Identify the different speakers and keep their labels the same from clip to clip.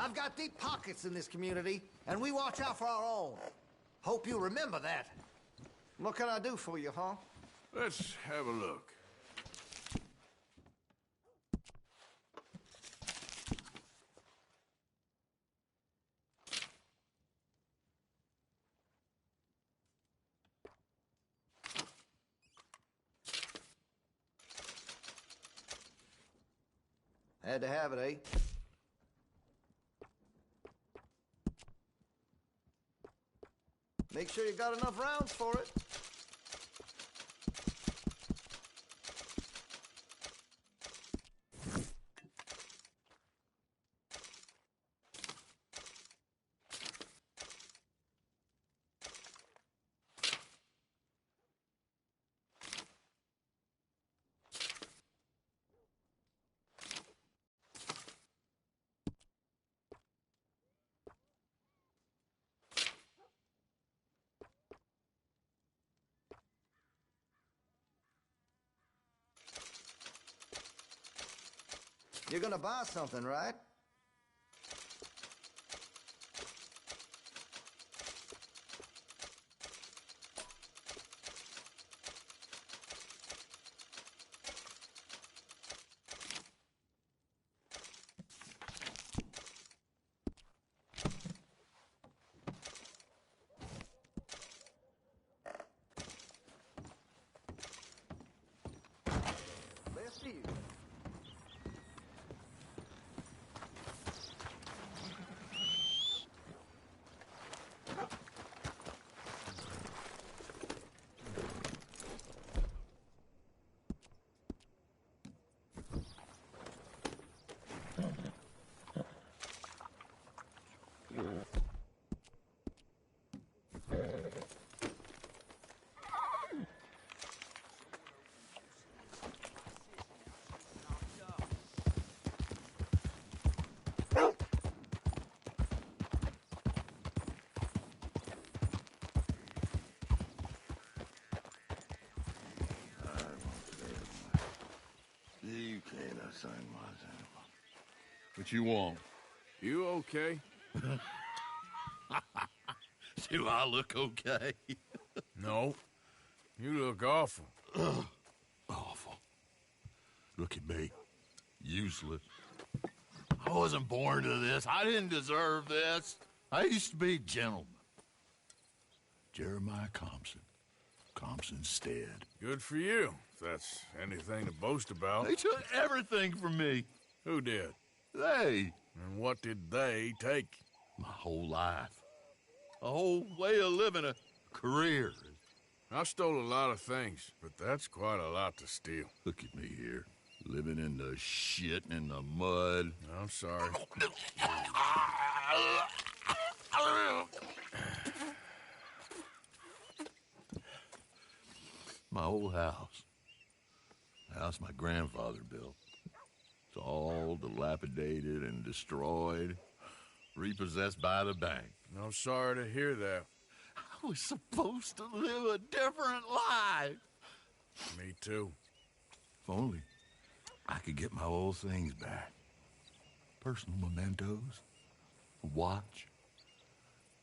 Speaker 1: I've got deep pockets in this community, and we watch out for our own. Hope you remember that. What can I do for you, huh?
Speaker 2: Let's have a look.
Speaker 1: Had to have it, eh? Make sure you got enough rounds for it. You're gonna buy something, right? Best to you.
Speaker 3: You can't assign myself. What you want?
Speaker 2: You okay?
Speaker 3: Do I look okay?
Speaker 2: No. You look awful.
Speaker 3: Awful. Look at me. Useless. I wasn't born to this. I didn't deserve this. I used to be a gentleman. Jeremiah Compson. Compson Stead.
Speaker 2: Good for you, if that's anything to boast about.
Speaker 3: They took everything from me.
Speaker 2: Who did?
Speaker 3: They.
Speaker 2: And what did they take?
Speaker 3: My whole life. A whole way of living, a career.
Speaker 2: I stole a lot of things, but that's quite a lot to steal.
Speaker 3: Look at me here, living in the shit and the mud.
Speaker 2: I'm sorry.
Speaker 3: My old house. The house my grandfather built. It's all dilapidated and destroyed, repossessed by the bank.
Speaker 2: I'm sorry to hear that.
Speaker 3: I was supposed to live a different life.
Speaker 2: Me too.
Speaker 3: If only I could get my old things back. Personal mementos, a watch,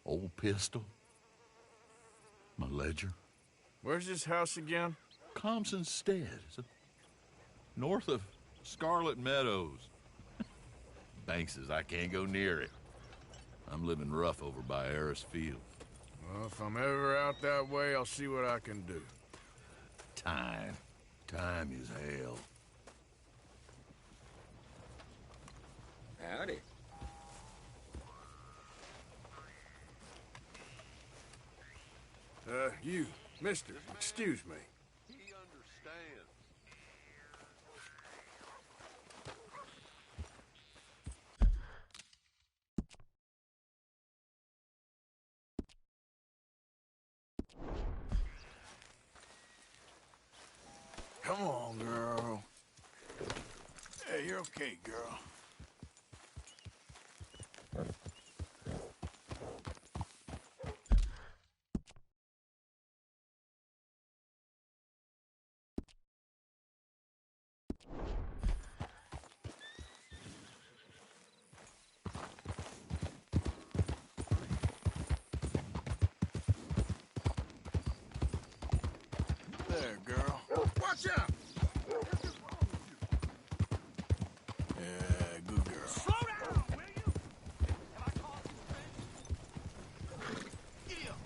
Speaker 3: old pistol, my ledger.
Speaker 2: Where's this house again?
Speaker 3: Compson Stead. It's north of Scarlet Meadows. Bank says I can't go near it. I'm living rough over by Harris Field.
Speaker 2: Well, if I'm ever out that way, I'll see what I can do.
Speaker 3: Time. Time is hell.
Speaker 4: Howdy.
Speaker 2: You, mister, excuse me.
Speaker 3: He understands.
Speaker 2: Come on, girl. Hey, you're okay, girl. There, girl. Watch out! Yeah, good girl.
Speaker 4: Slow down, will you? Have I caused you pain? Giddy up.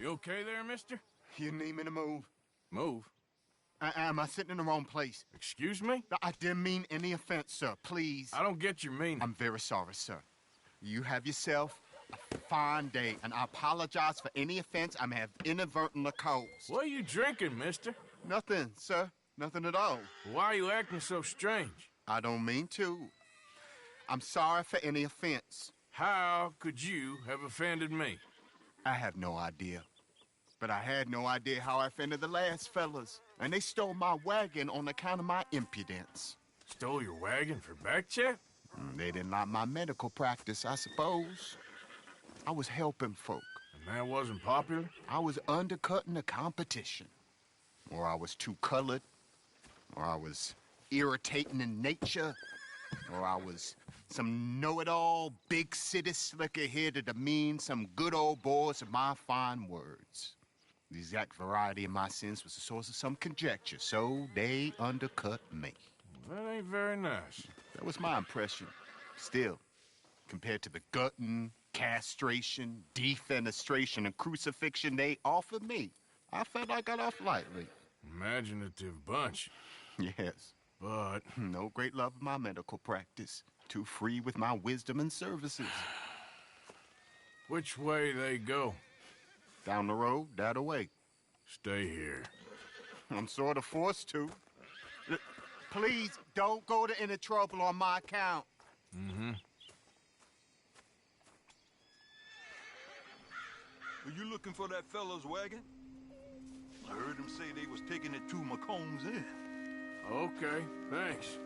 Speaker 2: You okay there, mister?
Speaker 5: You need me to move?
Speaker 2: Move.
Speaker 5: Am I sitting in the wrong place?
Speaker 2: Excuse me?
Speaker 5: I didn't mean any offense, sir. Please.
Speaker 2: I don't get your meaning.
Speaker 5: I'm very sorry, sir. You have yourself a fine day, and I apologize for any offense I may have inadvertently caused.
Speaker 2: What are you drinking, mister?
Speaker 5: Nothing, sir. Nothing at all.
Speaker 2: Why are you acting so strange?
Speaker 5: I don't mean to. I'm sorry for any offense.
Speaker 2: How could you have offended me?
Speaker 5: I have no idea. But I had no idea how I offended the last fellas. And they stole my wagon on account of my impudence.
Speaker 2: Stole your wagon for back check?
Speaker 5: They didn't like my medical practice, I suppose. I was helping folk.
Speaker 2: And that wasn't popular?
Speaker 5: I was undercutting the competition. Or I was too colored. Or I was irritating in nature. Or I was some know-it-all, big city slicker here to demean some good old boys of my fine words. The exact variety of my sins was the source of some conjecture, so they undercut me.
Speaker 2: That ain't very nice.
Speaker 5: That was my impression. Still, compared to the gutting, castration, defenestration, and crucifixion they offered me, I felt I got off lightly.
Speaker 2: Imaginative bunch.
Speaker 5: Yes.
Speaker 2: But
Speaker 5: No great love of my medical practice. Too free with my wisdom and services.
Speaker 2: which way they go?
Speaker 5: Down the road, that away.
Speaker 2: Stay here.
Speaker 5: I'm sort of forced to. Please, don't go to any trouble on my account.
Speaker 2: Mm-hmm.
Speaker 6: Are you looking for that fella's wagon? I heard him say they was taking it to McComb's Inn.
Speaker 2: Okay, thanks.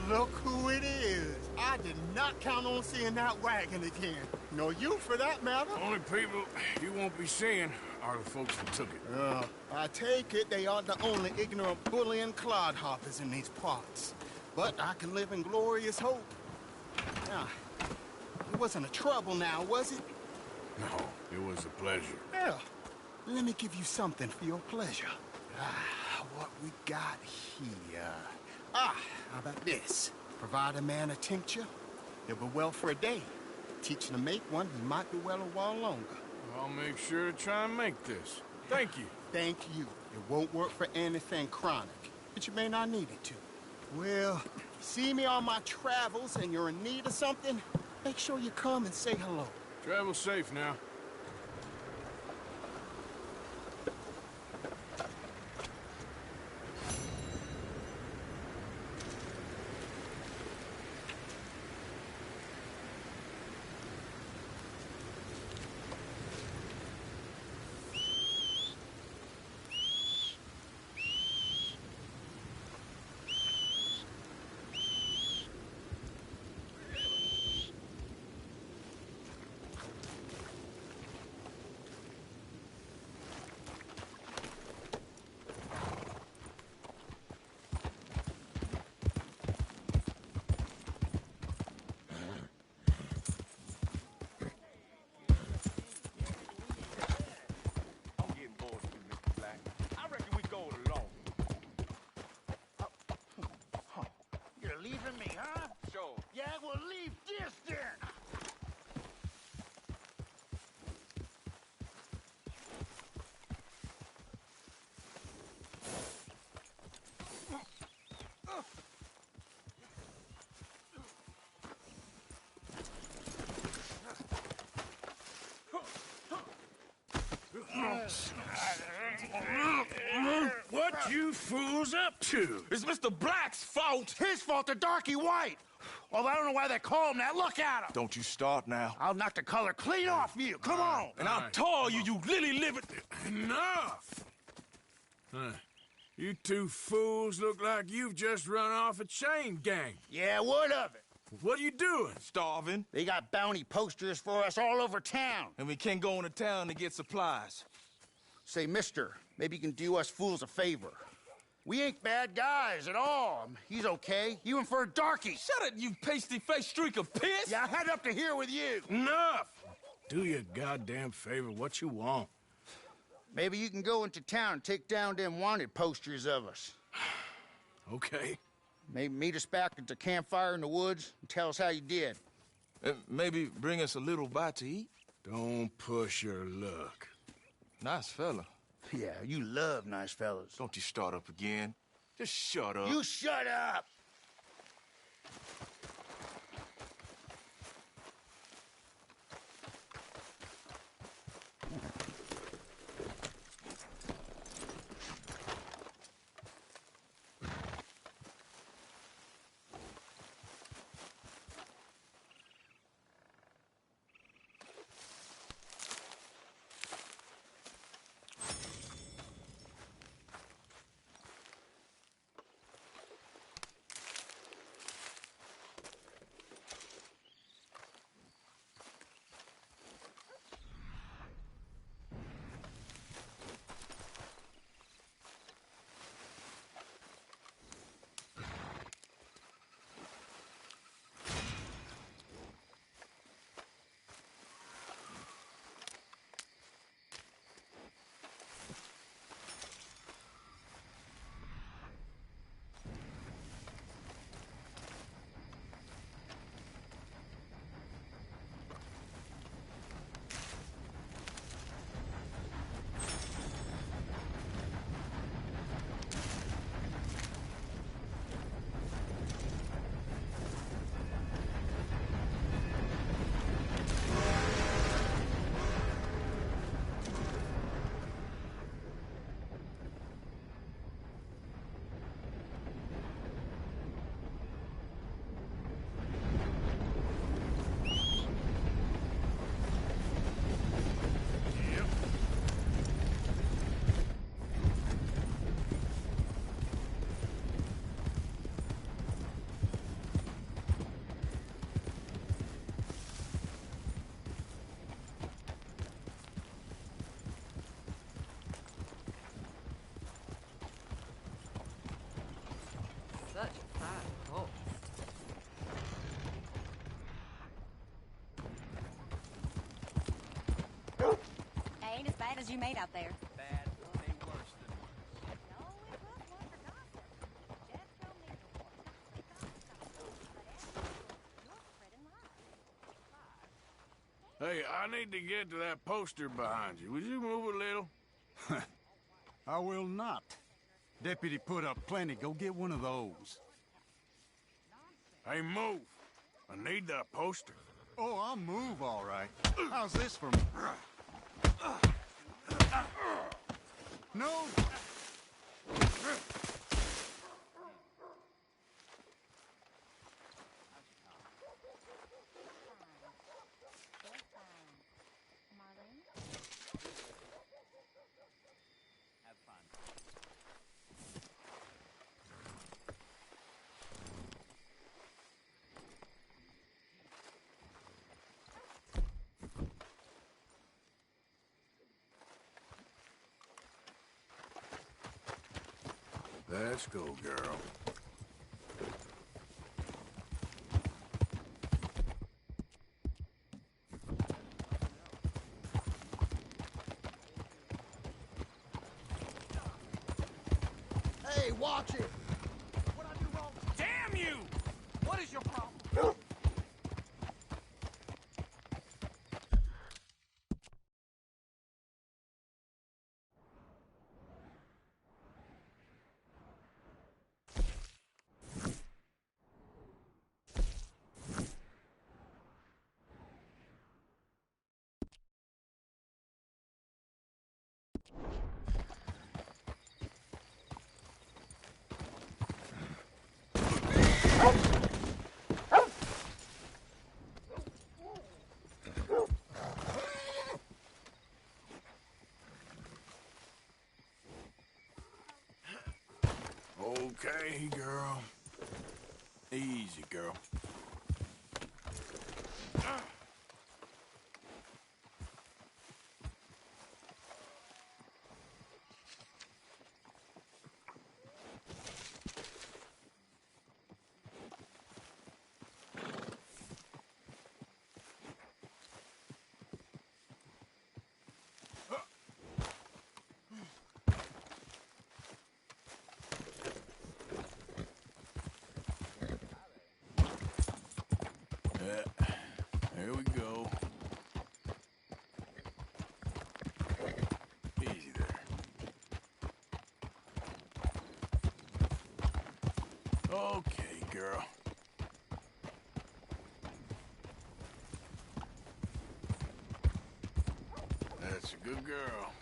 Speaker 5: Look who it is. I did not count on seeing that wagon again. Nor you, for that matter.
Speaker 2: Only people you won't be seeing are the folks that took it.
Speaker 5: I take it they are the only ignorant bullying clodhoppers in these parts. But I can live in glorious hope. Now, it wasn't a trouble now, was it?
Speaker 2: No, it was a pleasure.
Speaker 5: Yeah. Let me give you something for your pleasure. What we got here? How about this? Provide a man a tincture, he'll be well for a day. Teach him to make one, he might be well a while longer.
Speaker 2: I'll make sure to try and make this. Thank you.
Speaker 5: Thank you. It won't work for anything chronic, but you may not need it to. Well, if you see me on my travels and you're in need of something, make sure you come and say hello.
Speaker 2: Travel safe now.
Speaker 4: I'm getting bored with you, Mr. Black. I reckon we go it alone.
Speaker 1: You're leaving me, huh?
Speaker 4: Sure.
Speaker 1: Yeah, well, leave this then.
Speaker 2: What you fools up to?
Speaker 4: It's Mr. Black's fault.
Speaker 1: His fault, the darky white. Well, I don't know why they call him that. Look at him.
Speaker 4: Don't you start now.
Speaker 1: I'll knock the color clean off you. Come on.
Speaker 4: And I'll tell you, you lily-livered...
Speaker 2: Enough! Huh. You two fools look like you've just run off a chain gang.
Speaker 1: Yeah, what of it?
Speaker 2: What are you doing?
Speaker 4: Starving,
Speaker 1: They got bounty posters for us all over town.
Speaker 4: and we can't go into town to get supplies.
Speaker 1: Say, mister, maybe you can do us fools a favor. We ain't bad guys at all. He's okay. Even for a darky.
Speaker 4: Shut it, you pasty-faced streak of piss!
Speaker 1: Yeah, I had up to here with you.
Speaker 2: Enough! Do your goddamn favor what you want.
Speaker 1: Maybe you can go into town and take down them wanted posters of us.
Speaker 2: Okay.
Speaker 1: Maybe meet us back at the campfire in the woods and tell us how you did.
Speaker 4: Maybe bring us a little bite to eat.
Speaker 2: Don't push your luck.
Speaker 4: Nice fella.
Speaker 1: Yeah, you love nice fellas.
Speaker 4: Don't you start up again. Just shut up.
Speaker 1: You shut up!
Speaker 7: bad as you made out there.
Speaker 4: Bad, they worse than
Speaker 7: No, it was one for gossip. Jeff told me before. You're spreading lies.
Speaker 2: Hey, I need to get to that poster behind you. Would you move a little?
Speaker 8: I will not. Deputy put up plenty. Go get one of those.
Speaker 2: Hey, move. I need that poster.
Speaker 8: Oh, I'll move, all right. How's this for... No!
Speaker 2: Let's go, girl.
Speaker 1: Hey, watch it!
Speaker 4: What I do wrong?
Speaker 2: Damn you!
Speaker 4: What is your problem?
Speaker 2: Okay, girl. Easy, girl. There we go. Easy there. Okay, girl. That's a good girl.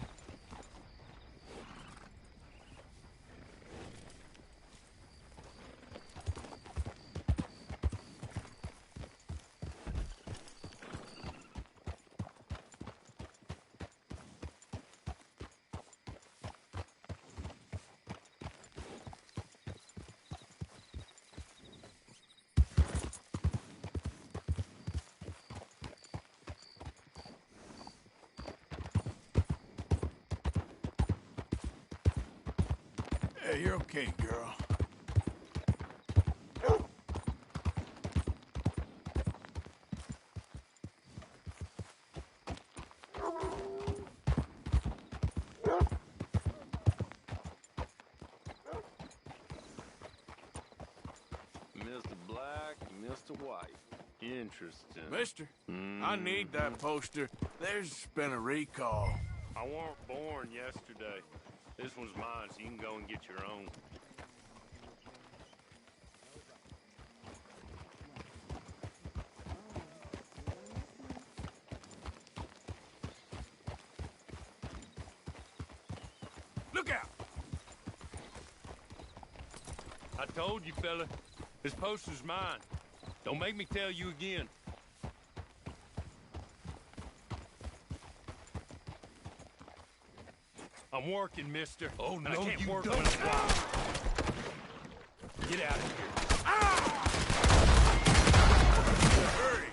Speaker 2: Hey, you're okay, girl.
Speaker 4: Mr. Black, Mr. White. Interesting.
Speaker 2: Mister, I need that poster. There's been a recall.
Speaker 4: I weren't born yesterday. This one's mine, so you can go and get your own.
Speaker 2: Look out!
Speaker 4: I told you, fella. This poster's mine. Don't make me tell you again. I'm working, mister.
Speaker 6: Oh,
Speaker 4: I
Speaker 6: no,
Speaker 4: can't
Speaker 6: you
Speaker 4: work
Speaker 6: don't.
Speaker 4: when I'm working. Get out of here.
Speaker 2: Hurry!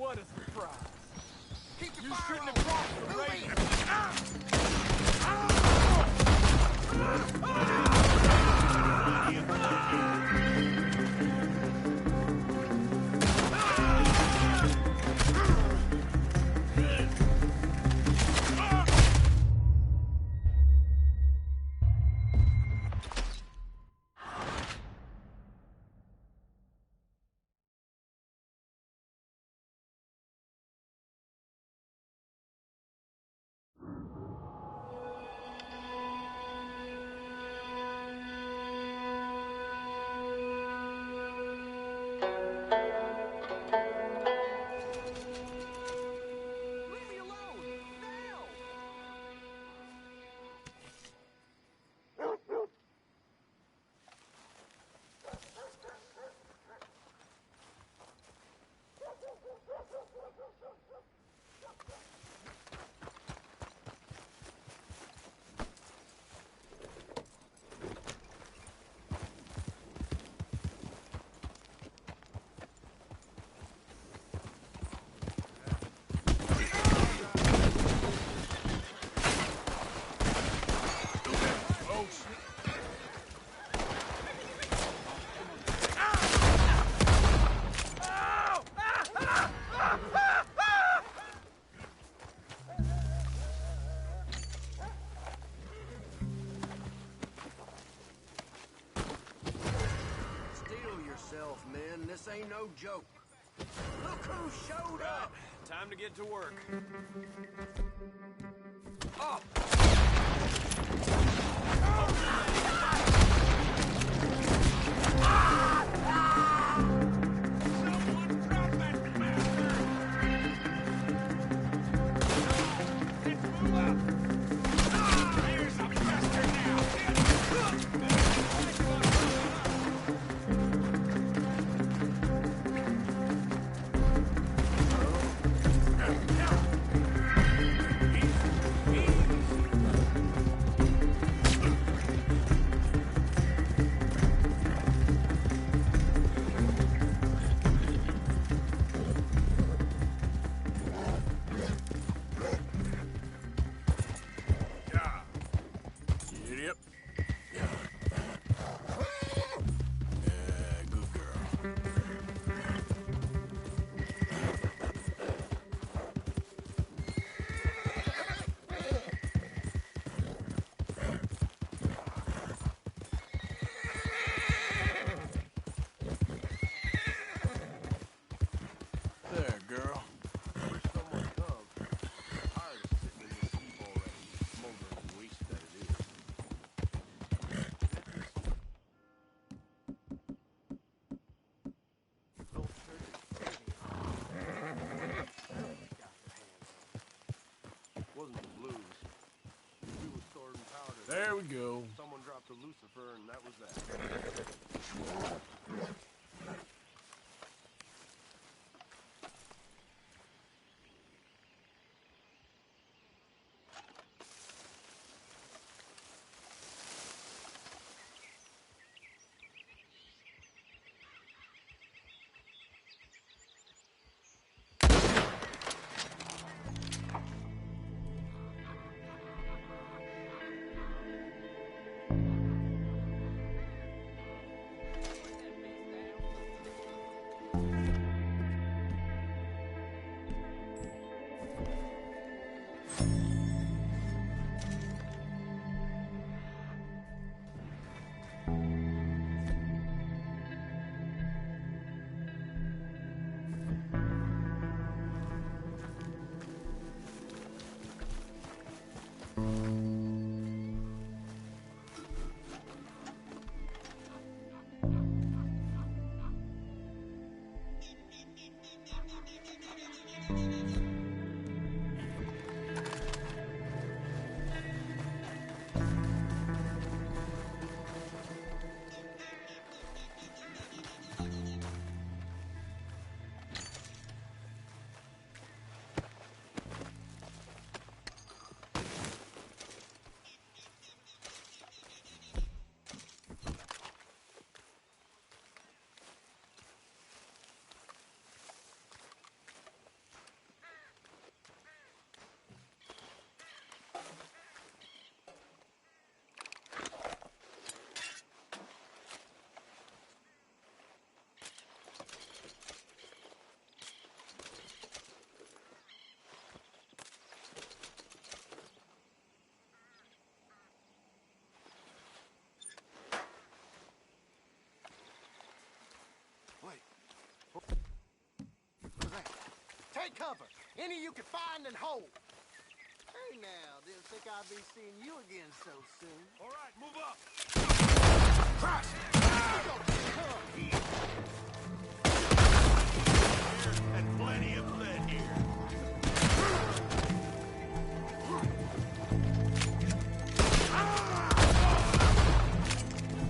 Speaker 9: What a surprise.
Speaker 1: Keep your
Speaker 9: You
Speaker 1: fire
Speaker 9: shouldn't
Speaker 1: on.
Speaker 9: have crossed the
Speaker 1: Move
Speaker 9: range.
Speaker 1: in. Leave me alone. Now. Steel yourself, men. This ain't no joke. Look who showed up.
Speaker 9: Time to get to work.
Speaker 1: Up.
Speaker 2: Yep. Good girl. There, girl.
Speaker 9: Wish someone would come. Tired of sitting in this heap already. Smoldering waste that it is. Wasn't the blues. We was storing powder.
Speaker 2: There we go.
Speaker 9: Someone dropped a Lucifer, and that was that. Take cover. Any you can find and hold. Hey now, didn't think I'd be seeing you again so soon.
Speaker 4: All right, move up.
Speaker 6: And plenty of blood here.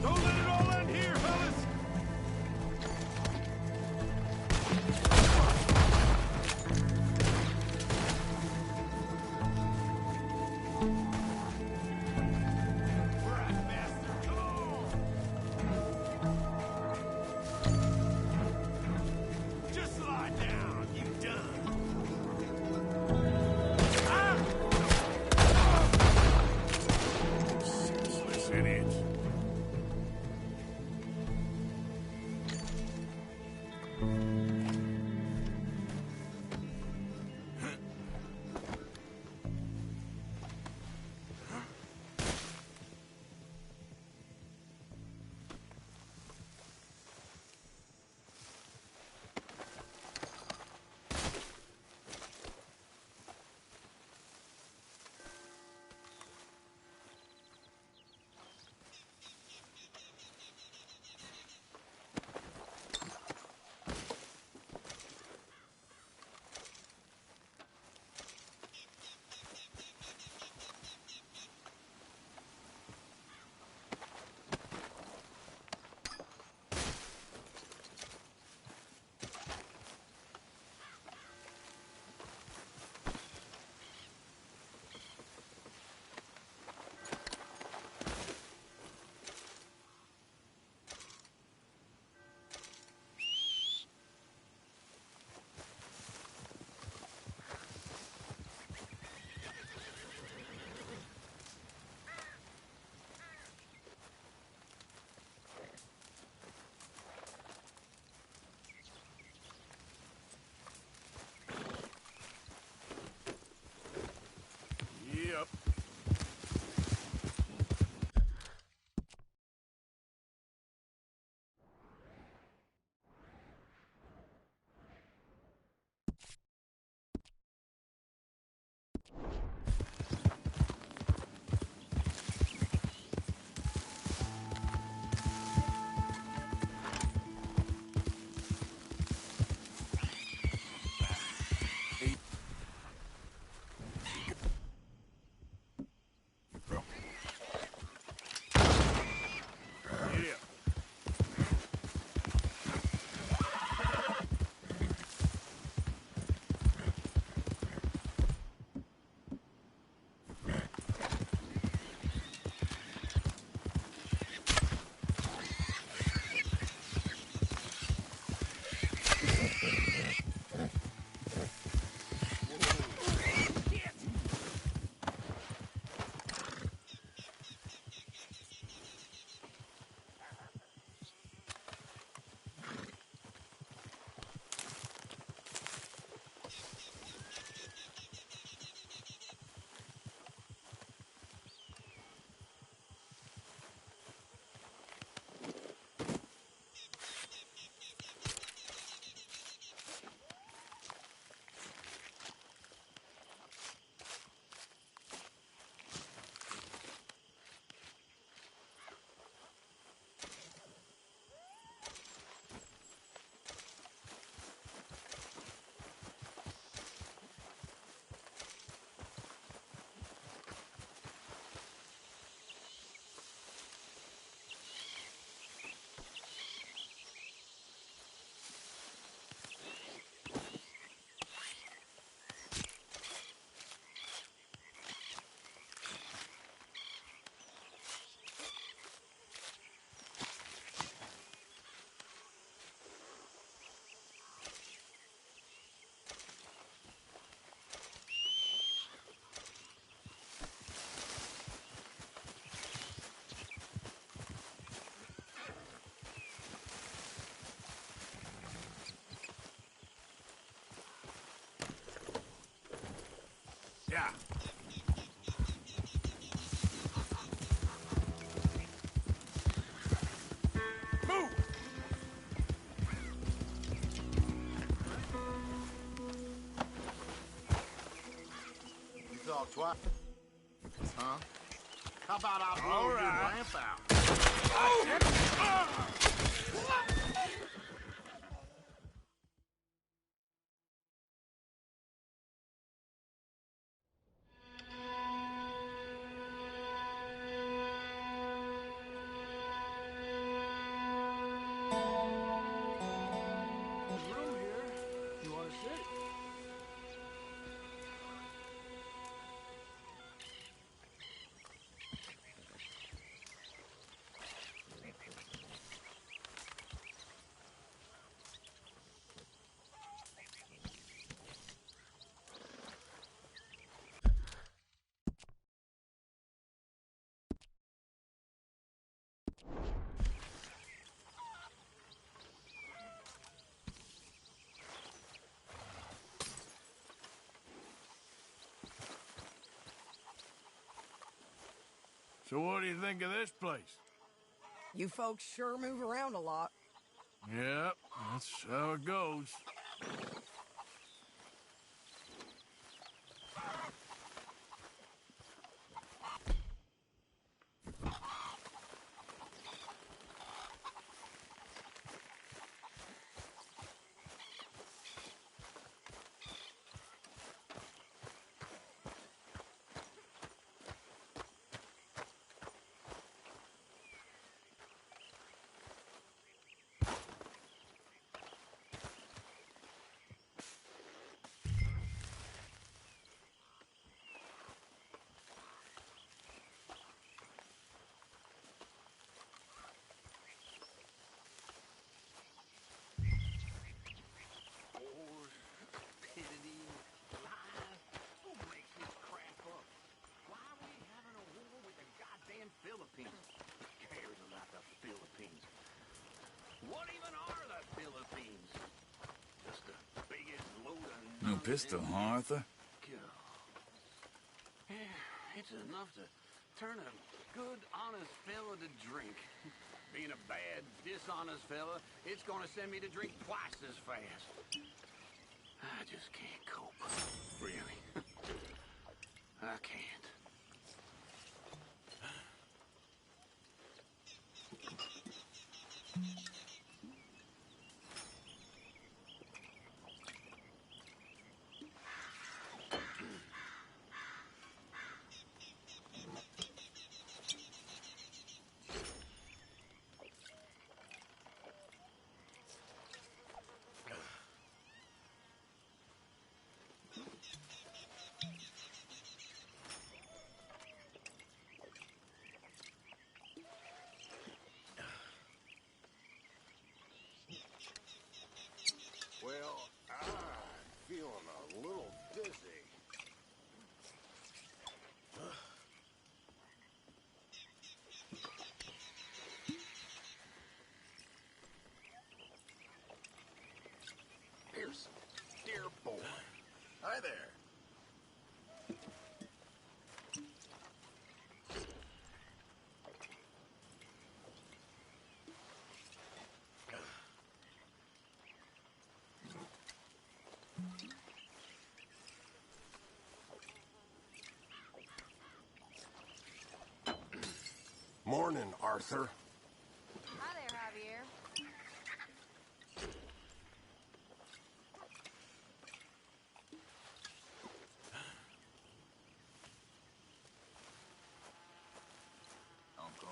Speaker 4: Don't let it all end here, fellas.
Speaker 6: Right, master. Come on. Just lie down, you done.
Speaker 2: Senseless idiots. Yep. Yeah. Yeah. Move!
Speaker 9: What? Huh? How about I blow
Speaker 2: All
Speaker 9: your
Speaker 2: right.
Speaker 9: lamp out?
Speaker 2: Room here. You want to sit? So what do you think of this place?
Speaker 10: You folks sure move around a lot.
Speaker 2: Yep, that's how it goes.
Speaker 9: Wars, stupidity, lies. Who makes this crap up? Why are we having a war with the goddamn Philippines? Who cares about the Philippines? What even are the Philippines? Just the biggest load of
Speaker 11: No
Speaker 9: nonsense.
Speaker 11: pistol, huh, Arthur?
Speaker 9: God. Yeah, it's enough to turn a good, honest fella to drink. Being a bad, dishonest fella, it's gonna send me to drink twice as fast. I just can't cope. Really. I can't.
Speaker 6: Well, I'm feeling a little dizzy.
Speaker 9: Pearson, dear boy.
Speaker 6: Hi there. Morning, Arthur.
Speaker 7: Hi there, Javier.
Speaker 11: Uncle.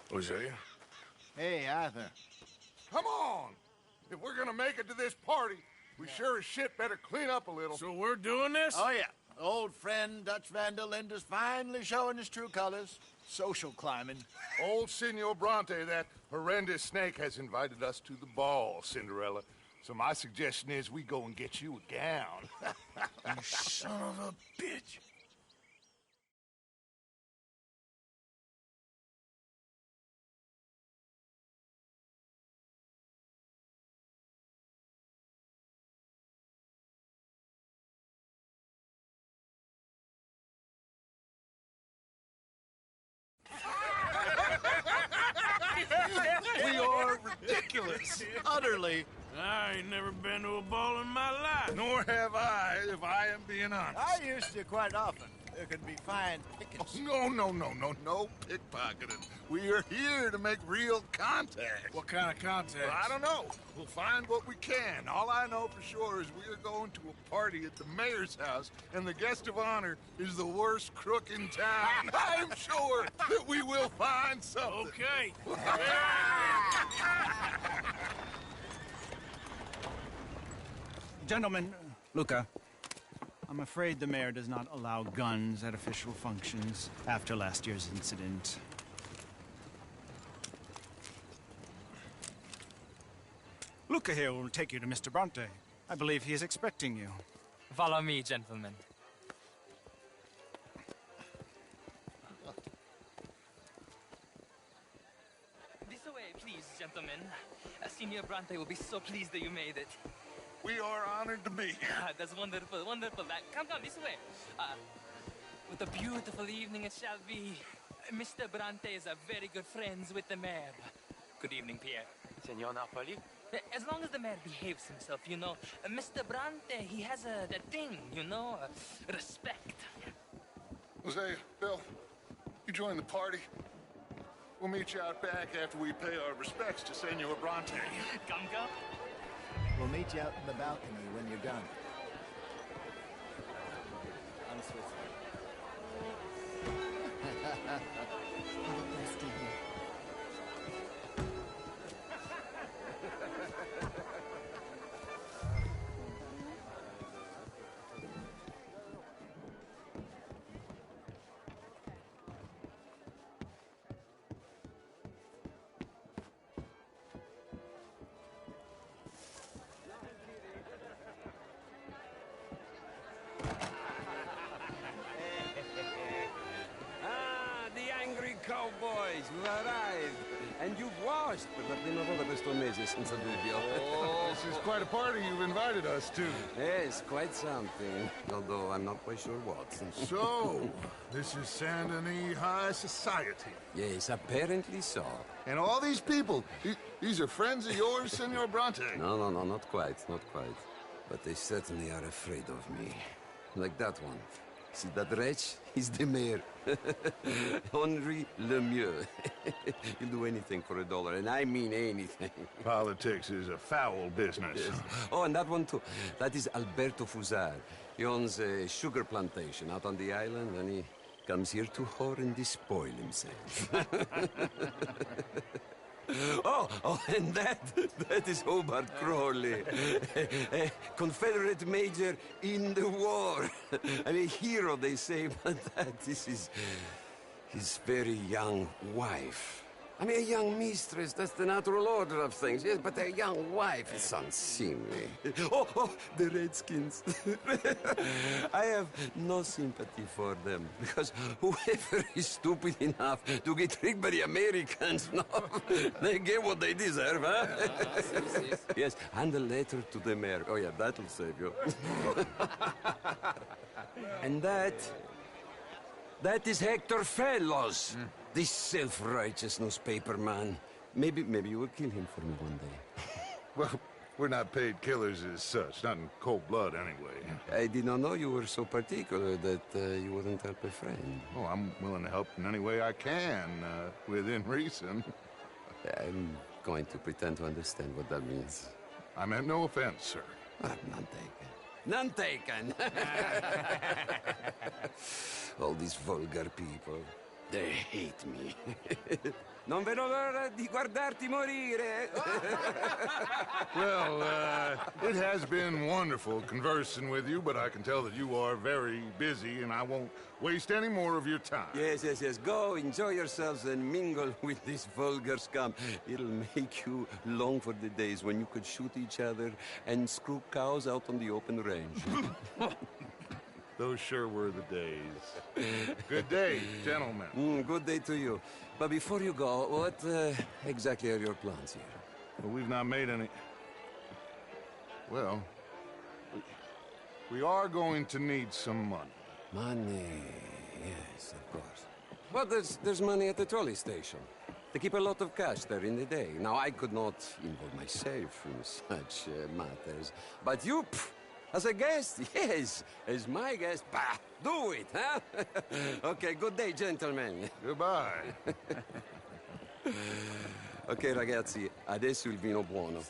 Speaker 2: Hosea?
Speaker 8: Hey, Arthur.
Speaker 6: Come on! If we're gonna make it to this party, we sure as shit better clean up a little.
Speaker 2: So we're doing this?
Speaker 1: Oh, yeah. Old friend Dutch Van der Linde's finally showing his true colors. Social climbing.
Speaker 6: Old Senor Bronte, that horrendous snake, has invited us to the ball, Cinderella. So my suggestion is we go and get you a gown.
Speaker 2: You son of a bitch.
Speaker 8: ridiculous. Utterly.
Speaker 2: I ain't never been to a ball in my life.
Speaker 6: Nor have I, if I am being honest.
Speaker 11: I used to quite often. There could be fine pickings.
Speaker 6: No pickpocketing. We are here to make real contact.
Speaker 2: What kind of contact?
Speaker 6: Well, I don't know. We'll find what we can. All I know for sure is we are going to a party at the mayor's house, and the guest of honor is the worst crook in town. I'm sure that we will find something.
Speaker 2: Okay.
Speaker 8: Gentlemen, Luca, I'm afraid the mayor does not allow guns at official functions after last year's incident. Luca here will take you to Mr. Bronte. I believe he is expecting you.
Speaker 12: Follow me, gentlemen. This way, please, gentlemen. Senior Bronte will be so pleased that you made it.
Speaker 6: We are honored to be here.
Speaker 12: That's wonderful, wonderful. Come, this way. What a beautiful evening it shall be. Mr. Bronte is very good friends with the mayor. Good evening, Pierre.
Speaker 13: Senor Napoli?
Speaker 12: As long as the mayor behaves himself, you know. Mr. Bronte, he has that thing, you know, respect.
Speaker 6: Jose, Bill, you join the party. We'll meet you out back after we pay our respects to Senor Bronte.
Speaker 12: Come.
Speaker 11: We'll meet you out in the balcony when you're done. I'm Swiss.
Speaker 13: Cowboys, you've arrived. And you've washed per la prima volta questo mese, senza dubbio.
Speaker 6: Oh, this is quite a party you've invited us to.
Speaker 13: Yes, quite something. Although I'm not quite sure what.
Speaker 6: So, this is Saint Denis High Society.
Speaker 13: Yes, apparently so.
Speaker 6: And all these people, these are friends of yours, Senor Bronte?
Speaker 13: No, not quite. But they certainly are afraid of me. Like that one. See that wretch? He's the mayor. Henri Lemieux. He'll do anything for $1, and I mean anything.
Speaker 6: Politics is a foul business.
Speaker 13: Yes. Oh, and that one too. That is Alberto Fusar. He owns a sugar plantation out on the island, and he comes here to whore and despoil himself. Oh, and that is Hobart Crawley, a Confederate major in the war. I mean, a hero, they say, but that is his very young wife. I mean, a young mistress, that's the natural order of things, yes, but a young wife is unseemly. Oh, the Redskins. I have no sympathy for them, because whoever is stupid enough to get tricked by the Americans, no, they get what they deserve, huh? Yes, and a letter to the mayor. Oh, yeah, that'll save you. And that is Hector Fellows. This self-righteous newspaper man. Maybe you will kill him for me one day.
Speaker 6: Well, we're not paid killers as such, not in cold blood anyway.
Speaker 13: I did not know you were so particular that you wouldn't help a friend.
Speaker 6: Oh, I'm willing to help in any way I can, within reason.
Speaker 13: I'm going to pretend to understand what that means.
Speaker 6: I meant no offense, sir.
Speaker 13: None taken. None taken! All these vulgar people. They hate me. Non vedo l'ora di guardarti morire.
Speaker 6: Well, it has been wonderful conversing with you, but I can tell that you are very busy, and I won't waste any more of your time.
Speaker 13: Yes. Go, enjoy yourselves, and mingle with this vulgar scum. It'll make you long for the days when you could shoot each other and screw cows out on the open range.
Speaker 6: Those sure were the days. Good day, gentlemen.
Speaker 13: Good day to you. But before you go, what exactly are your plans here?
Speaker 6: Well, we've not made any... Well, we are going to need some money.
Speaker 13: Money, yes, of course. But there's money at the trolley station. They keep a lot of cash there in the day. Now, I could not involve myself in such matters. But you, as a guest, yes, as my guest, bah, do it, huh? Okay, good day, gentlemen.
Speaker 6: Goodbye.
Speaker 13: Ok, ragazzi, adesso il vino buono.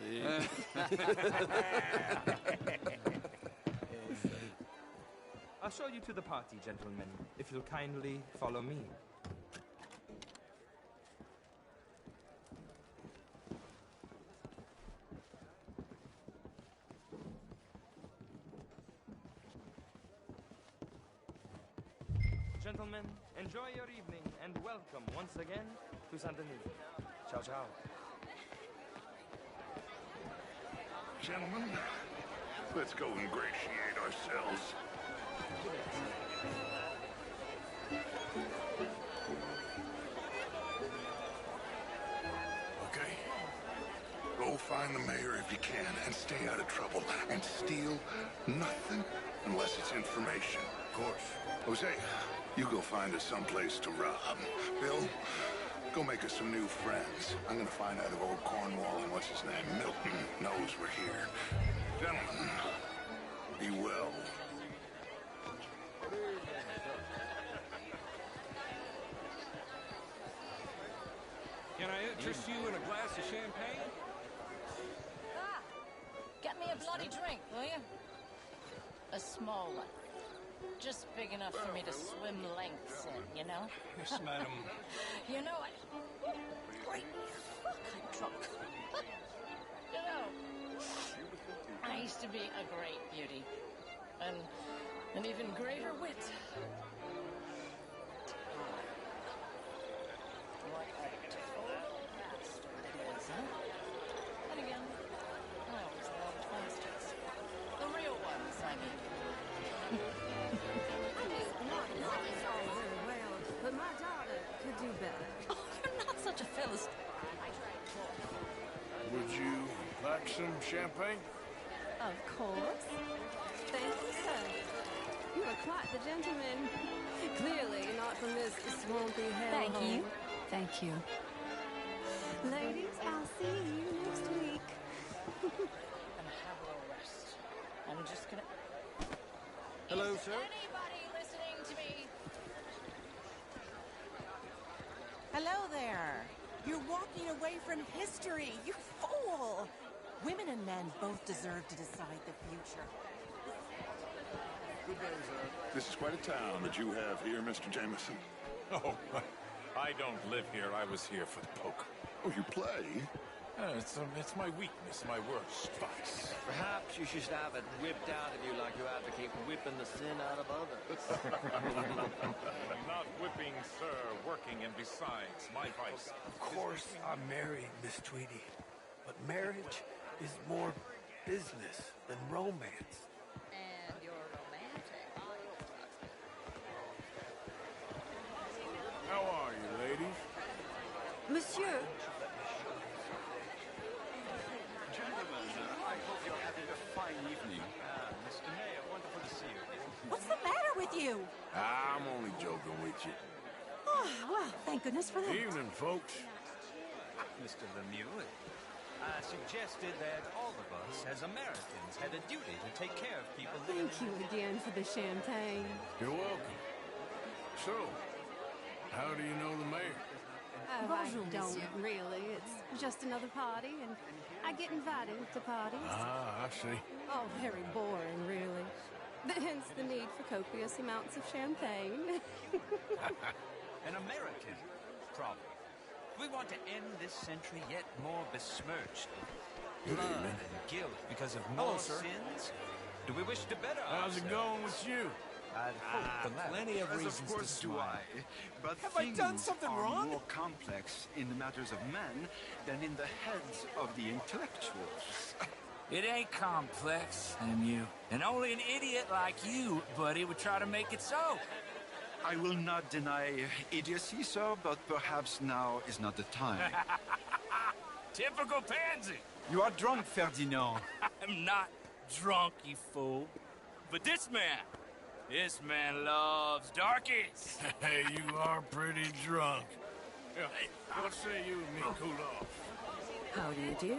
Speaker 14: I'll show you to the party, gentlemen, if you'll kindly follow me. Gentlemen, enjoy your evening and welcome once again to Saint Denis. Ciao, ciao.
Speaker 6: Gentlemen, let's go ingratiate ourselves. Okay. Go find the mayor if you can and stay out of trouble. And steal nothing unless it's information. Of course. Jose, you go find us someplace to rob. Bill, go make us some new friends. I'm gonna find out if old Cornwall and what's his name, Milton, knows we're here. Gentlemen, be well.
Speaker 4: Can I interest you in a glass of champagne?
Speaker 15: Ah, get me a bloody drink, will you? A small one. Just big enough for me to swim lengths in, you know?
Speaker 4: Yes, madam.
Speaker 15: You know, great fuck, I'm drunk. You know, I used to be a great beauty. And an even greater wit. What a total bastard it is, huh? And again, I always loved bastards. The real ones, I mean.
Speaker 16: All very well, but my daughter could do better.
Speaker 15: Oh, you're not such a philistine.
Speaker 2: Would you like some champagne?
Speaker 16: Of course. Thank you, sir. You are quite the gentleman. Clearly not from this swampy hellhole.
Speaker 15: Thank you. Thank you.
Speaker 16: Ladies, I'll see you next week.
Speaker 15: I'm gonna have a little rest. I'm just gonna...
Speaker 1: Hello,
Speaker 15: Is
Speaker 1: sir.
Speaker 15: anybody listening to me?
Speaker 17: Hello there. You're walking away from history, you fool! Women and men both deserve to decide the future.
Speaker 6: Good day, sir. This is quite a town that you have here, Mr. Jameson.
Speaker 18: Oh, I don't live here. I was here for the poker.
Speaker 6: Oh, you play?
Speaker 18: It's my weakness, my worst vice.
Speaker 11: Perhaps you should have it whipped out of you like you advocate whipping the sin out of others.
Speaker 18: Not whipping, sir. Working, and besides, my vice.
Speaker 19: Of course, I'm married, Miss Tweedy. But marriage is more business than romance.
Speaker 15: And you're romantic.
Speaker 2: How are you, ladies?
Speaker 16: Monsieur,
Speaker 9: Gentlemen, I hope you're having a fine evening.
Speaker 14: Mr. Mayor, wonderful to see you.
Speaker 17: What's the matter with you?
Speaker 2: I'm only joking with you.
Speaker 17: Oh, well, thank goodness for that.
Speaker 2: Evening, folks.
Speaker 14: Mr. Lemoyne, I suggested that all of us, as Americans, had a duty to take care of people
Speaker 16: thank you again for the champagne.
Speaker 2: You're welcome. So, how do you know the mayor?
Speaker 16: Oh, I don't really. It's just another party, and I get invited to parties.
Speaker 2: Ah, I see.
Speaker 16: Oh, very boring, really. Hence the need for copious amounts of champagne.
Speaker 14: An American problem. We want to end this century yet more besmirched with blood and guilt because of more sins. Do we wish to better
Speaker 2: How's it going with you?
Speaker 14: I'd hope the latter.
Speaker 9: Plenty of reasons of course to smile. But
Speaker 19: Have I done
Speaker 9: things
Speaker 19: something
Speaker 9: are
Speaker 19: wrong?
Speaker 9: more complex in the matters of men than in the heads of the intellectuals.
Speaker 12: It ain't complex, you. And only an idiot like you, buddy, would try to make it so.
Speaker 9: I will not deny idiocy, sir, but perhaps now is not the time.
Speaker 12: Typical pansy.
Speaker 9: You are drunk, Ferdinand.
Speaker 12: I'm not drunk, you fool. But this man loves darkies.
Speaker 2: Hey, you are pretty drunk. Yeah, hey, what say you and me cool off?
Speaker 16: How do you do?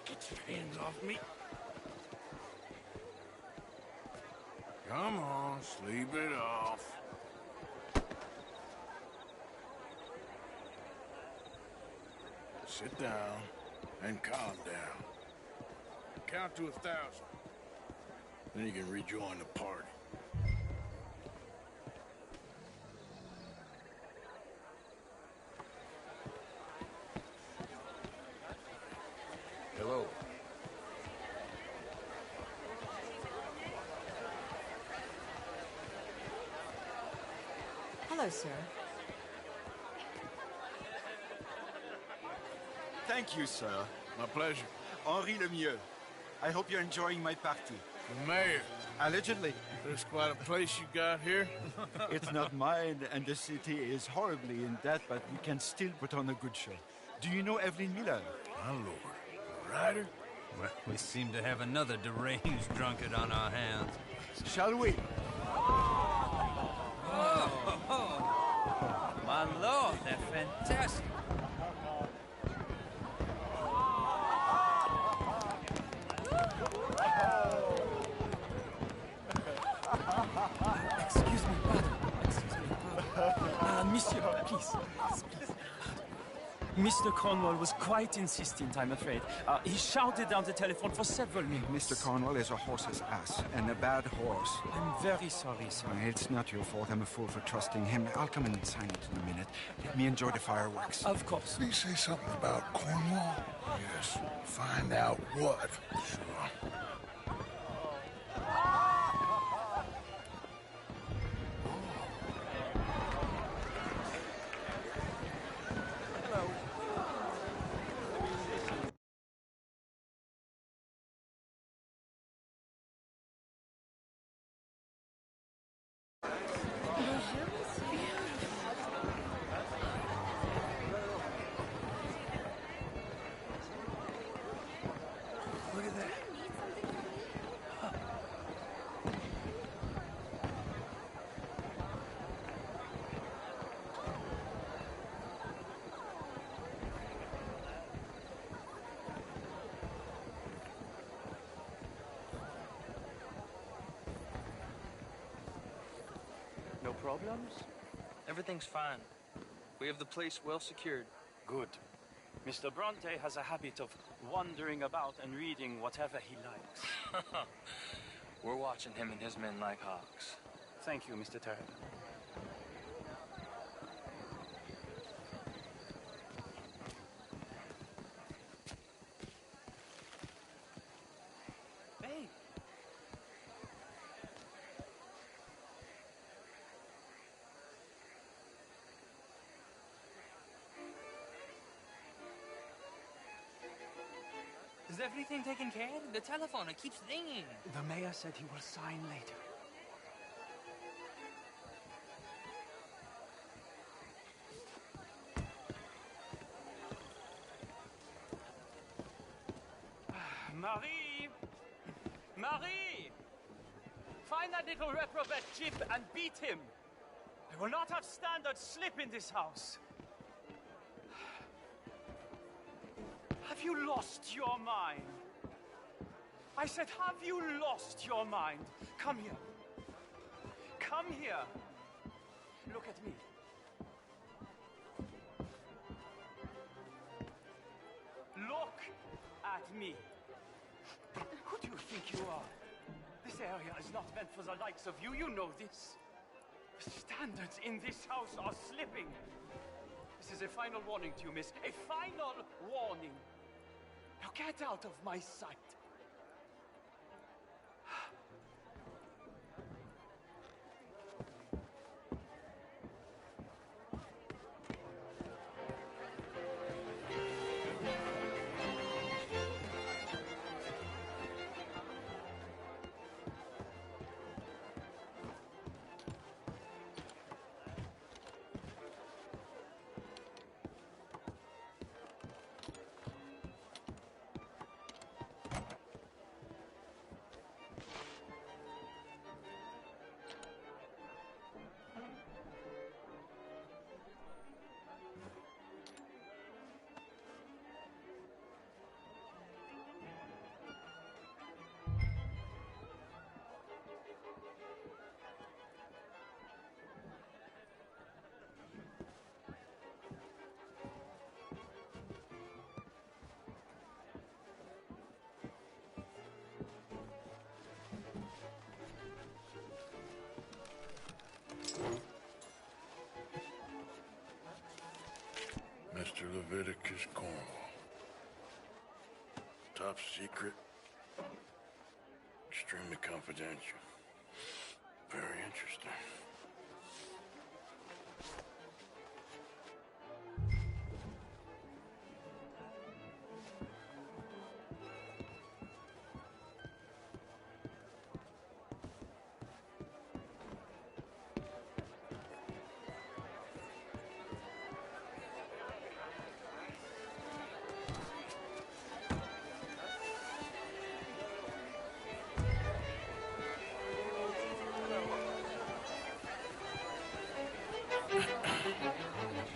Speaker 2: Get your hands off me. Come on, sleep it off. Sit down and calm down. Count to 1,000. Then you can rejoin the party.
Speaker 3: Hello.
Speaker 10: Hello, sir.
Speaker 8: Thank you, sir.
Speaker 2: My pleasure.
Speaker 8: Henri Lemieux. I hope you're enjoying my party.
Speaker 2: The mayor.
Speaker 8: Allegedly.
Speaker 2: There's quite a place you got here.
Speaker 8: It's not mine, and the city is horribly in debt, but we can still put on a good show. Do you know Evelyn Miller?
Speaker 2: My lord. A writer?
Speaker 14: Well, we seem to have another deranged drunkard on our hands.
Speaker 8: Shall we?
Speaker 14: Oh, my lord, they're fantastic.
Speaker 12: Excuse me, pardon. Excuse me, pardon. Monsieur, please. Mr. Cornwall was quite insistent, I'm afraid. He shouted down the telephone for several minutes.
Speaker 8: Mr. Cornwall is a horse's ass, and a bad horse.
Speaker 12: I'm very sorry, sir.
Speaker 8: It's not your fault. I'm a fool for trusting him. I'll come and sign it in a minute. Let me enjoy the fireworks.
Speaker 12: Of course.
Speaker 6: Did he say something about Cornwall?
Speaker 2: Yes. Find out what.
Speaker 6: Sure.
Speaker 2: Look at that.
Speaker 11: No problems? Everything's fine. We have the place well secured.
Speaker 12: Good. Mr. Bronte has a habit of wandering about and reading whatever he likes.
Speaker 11: We're watching him and his men like hawks.
Speaker 12: Thank you, Mr. Turner. Hey! Is everything taken care of?
Speaker 11: The telephone, it keeps ringing.
Speaker 12: The mayor said he will sign later. Marie! Marie! Find that little reprobate Jip and beat him. I will not have standard slip in this house. Have you lost your mind? I said, have you lost your mind? Come here. Come here. Look at me. Look at me. Who do you think you are? This area is not meant for the likes of you. You know this. The standards in this house are slipping. This is a final warning to you, miss. A final warning. Now get out of my sight.
Speaker 6: Mr. Leviticus Cornwall. Top secret. Extremely confidential. Very interesting.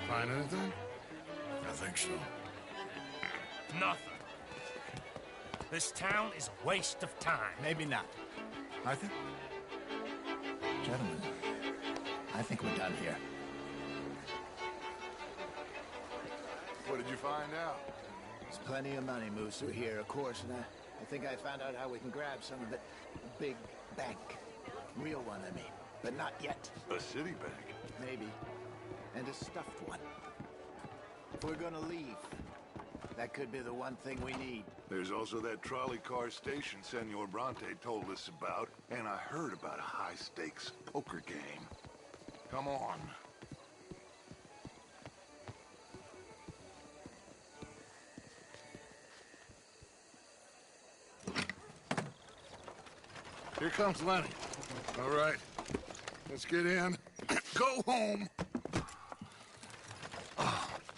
Speaker 6: Find anything? I think so.
Speaker 20: Nothing. This town is a waste of time.
Speaker 1: Maybe not.
Speaker 6: Arthur?
Speaker 1: Gentlemen, I think we're done here.
Speaker 6: What did you find out?
Speaker 1: There's plenty of money moves through here, of course, and I think I found out how we can grab some of it. A big bank. Real one, I mean. But not yet.
Speaker 6: A city bank?
Speaker 1: Maybe. And a stuffed one. If we're gonna leave, that could be the one thing we need.
Speaker 6: There's also that trolley car station Senor Bronte told us about, and I heard about a high-stakes poker game. Come on. Here comes Lenny. All right, let's get in. Go home.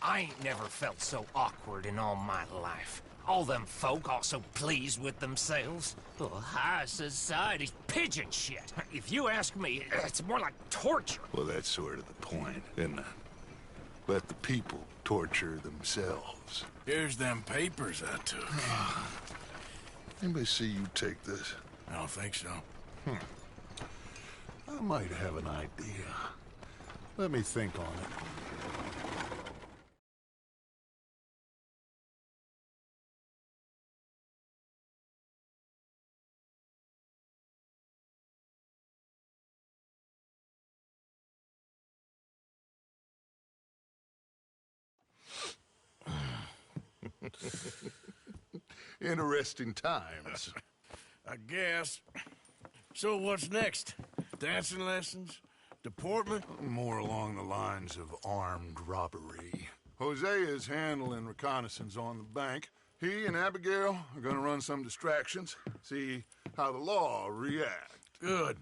Speaker 20: I ain't never felt so awkward in all my life. All them folk all so pleased with themselves. Oh, high society's pigeon shit. If you ask me, it's more like torture.
Speaker 6: Well, that's sort of the point, isn't it? Let the people torture themselves.
Speaker 2: Here's them papers I took.
Speaker 6: Anybody see you take this?
Speaker 2: I don't think so.
Speaker 6: I might have an idea. Let me think on it. Interesting times.
Speaker 2: I guess. So what's next? Dancing lessons? Deportment?
Speaker 6: More along the lines of armed robbery. Hosea is handling reconnaissance on the bank. He and Abigail are gonna run some distractions, see how the law react.
Speaker 2: Good.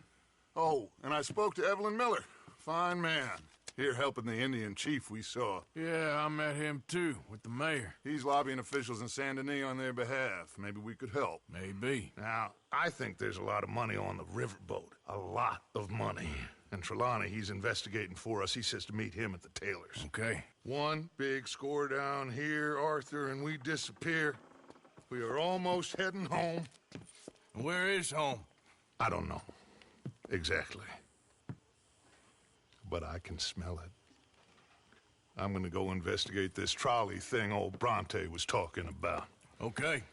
Speaker 6: Oh, and I spoke to Evelyn Miller. Fine man. Here helping the Indian chief we saw.
Speaker 2: Yeah, I met him too, with the mayor.
Speaker 6: He's lobbying officials in Saint Denis on their behalf. Maybe we could help.
Speaker 2: Maybe.
Speaker 6: Now, I think there's a lot of money on the riverboat. A lot of money. And Trelawney, he's investigating for us. He says to meet him at the Taylor's.
Speaker 2: Okay.
Speaker 6: One big score down here, Arthur, and we disappear. We are almost heading home.
Speaker 2: Where is home?
Speaker 6: I don't know. Exactly. But I can smell it. I'm gonna go investigate this trolley thing old Bronte was talking about.
Speaker 2: Okay.